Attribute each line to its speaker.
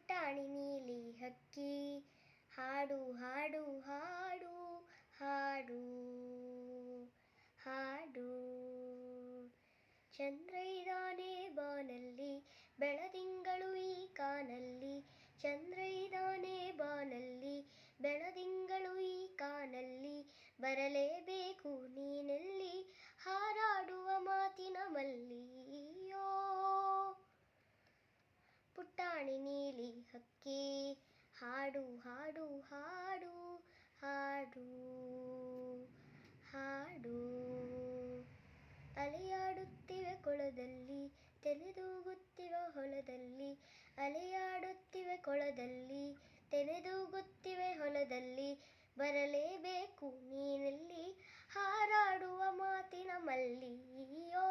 Speaker 1: ಪುಟ್ಟಾಣಿ ನೀಲಿ ಹಕ್ಕಿ ಹಾಡು ಹಾಡು ಹಾಡು ಹಾಡು ಹಾಡು. ಚಂದ್ರ ಇದಾನೆ ಬಾನಲ್ಲಿ, ಬೆಳದಿಂಗಳು ಈ ಕಾನಲ್ಲಿ. ಚಂದ್ರ ಇದಾನೆ ಬಾನಲ್ಲಿ, ಬೆಳದಿಂಗಳು ಈ ಕಾನಲ್ಲಿ. ಬರಲೇಬೇಕು ನೀನೆಲ್ಲಿ, ಹಾರಾಡುವ ಮಾತಿನ ಮಲ್ಲಿಯೋ. ಪುಟ್ಟಾಣಿ ನೀಲಿ ಹಕ್ಕಿ ಹಾಡು ಹಾಡು ಹಾಡು ಹಾಡು ಹಾಡು. ಅಲೆಯಾಡುತ್ತಿವೆ ಕೊಳದಲ್ಲಿ, ತೆನೆದೂಗುತ್ತಿವೆ ಹೊಲದಲ್ಲಿ. ಅಲೆಯಾಡುತ್ತಿವೆ ಕೊಳದಲ್ಲಿ, ತೆನೆದೂಗುತ್ತಿವೆ ಹೊಲದಲ್ಲಿ. ಬರಲೇಬೇಕು ನೀನೆಲ್ಲಿ, ಹಾರಾಡುವ ಮಾತಿನ ಮಲ್ಲಿಯೋ.